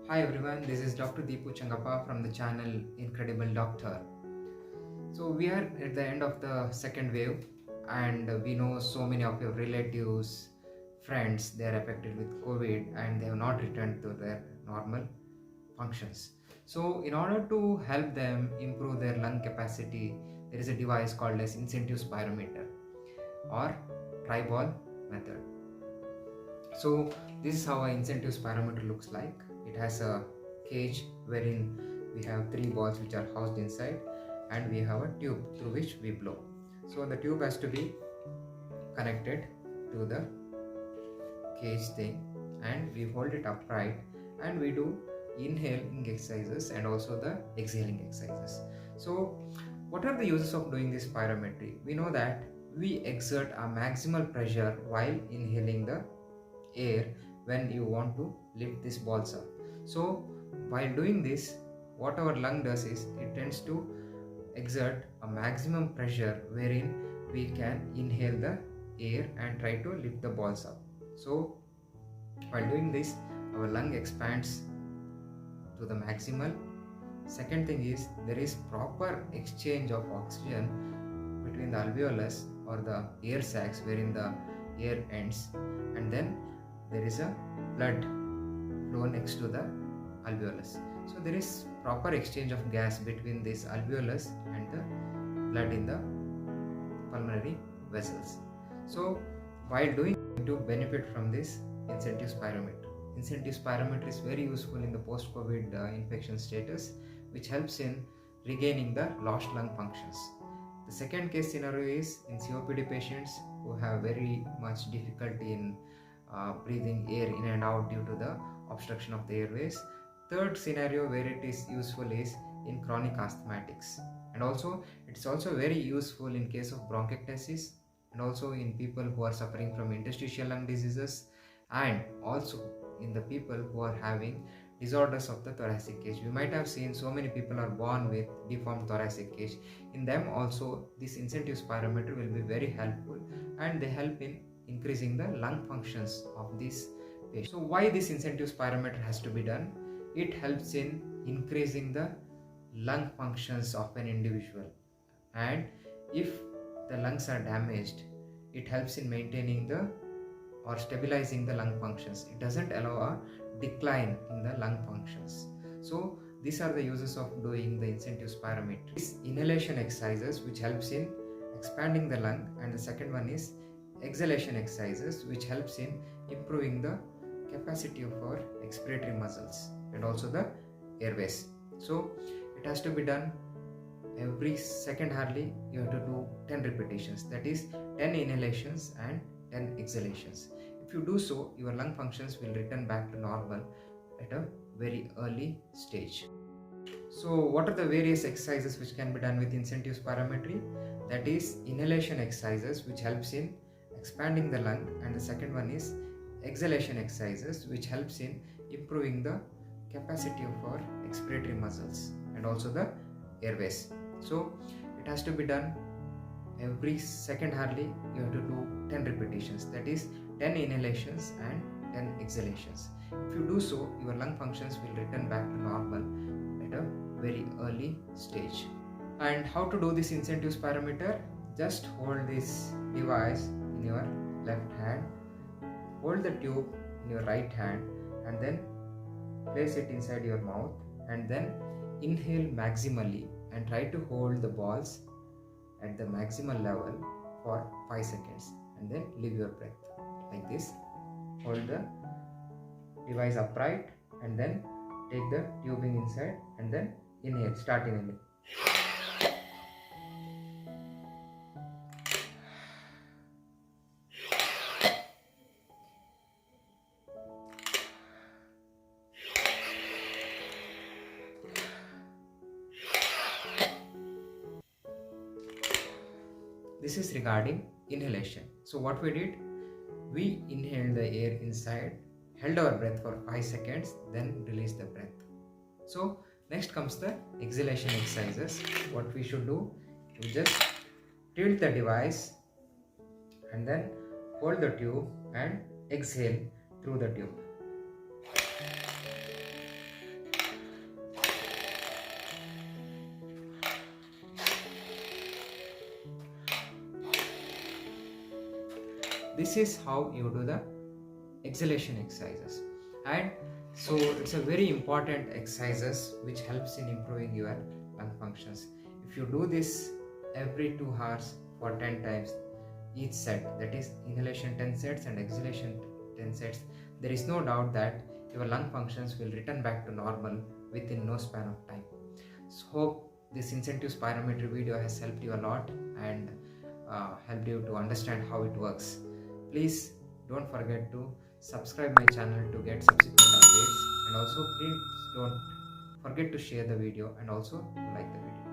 Hi everyone, this is Dr. Deepu Changappa from the channel Incredible Doctor. So we are at the end of the second wave and we know so many of your relatives, friends, they are affected with COVID and they have not returned to their normal functions. So in order to help them improve their lung capacity, there is a device called as incentive spirometer or tri-ball method. So this is how an incentive spirometer looks like. It has a cage wherein we have three balls which are housed inside, and we have a tube through which we blow. So the tube has to be connected to the cage thing, and we hold it upright and we do inhaling exercises and also the exhaling exercises. So what are the uses of doing this spirometry? We know that we exert a maximal pressure while inhaling the air when you want to lift these balls up. So while doing this, what our lung does is it tends to exert a maximum pressure wherein we can inhale the air and try to lift the balls up. So while doing this, our lung expands to the maximal. Second thing is there is proper exchange of oxygen between the alveolus or the air sacs wherein the air ends, and then there is a blood flow next to the alveolus. So there is proper exchange of gas between this alveolus and the blood in the pulmonary vessels. So while doing to benefit from this incentive spirometer. Incentive spirometer is very useful in the post-COVID infection status, which helps in regaining the lost lung functions. The second case scenario is in COPD patients who have very much difficulty in breathing air in and out due to the obstruction of the airways. Third scenario where it is useful is in chronic asthmatics, and also it's also very useful in case of bronchiectasis and also in people who are suffering from interstitial lung diseases, and also in the people who are having disorders of the thoracic cage. We might have seen so many people are born with deformed thoracic cage. In them also this incentive spirometer will be very helpful, and they help in increasing the lung functions of this patient. So why this incentive spirometer has to be done? It helps in increasing the lung functions of an individual, and if the lungs are damaged, it helps in maintaining the or stabilizing the lung functions. It doesn't allow a decline in the lung functions. So these are the uses of doing the incentive spirometry. This inhalation exercises which helps in expanding the lung, and the second one is exhalation exercises which helps in improving the capacity of our expiratory muscles and also the airways. So it has to be done every second hardly. You have to do 10 repetitions, that is 10 inhalations and 10 exhalations. If you do so, your lung functions will return back to normal at a very early stage. So what are the various exercises which can be done with incentive spirometry? That is inhalation exercises which helps in expanding the lung, and the second one is exhalation exercises which helps in improving the capacity of our expiratory muscles and also the airways. So it has to be done every second hardly. You have to do 10 repetitions, that is 10 inhalations and 10 exhalations. If you do so, your lung functions will return back to normal at a very early stage. And how to do this incentive spirometer? Just hold this device in your left hand, hold the tube in your right hand, and then place it inside your mouth, and then inhale maximally and try to hold the balls at the maximal level for 5 seconds, and then leave your breath like this. Hold the device upright and then take the tubing inside, and then inhale. Start inhaling. This is regarding inhalation. So what we did, we inhaled the air inside, held our breath for 5 seconds, then released the breath. So next comes the exhalation exercises. What we should do, we just tilt the device and then hold the tube and exhale through the tube. This is how you do the exhalation exercises. And so it's a very important exercises which helps in improving your lung functions. If you do this every 2 hours for 10 times each set, that is inhalation 10 sets and exhalation 10 sets, there is no doubt that your lung functions will return back to normal within no span of time. So hope this incentive spirometry video has helped you a lot and helped you to understand how it works. Please don't forget to subscribe my channel to get subsequent updates, and also please don't forget to share the video and also like the video.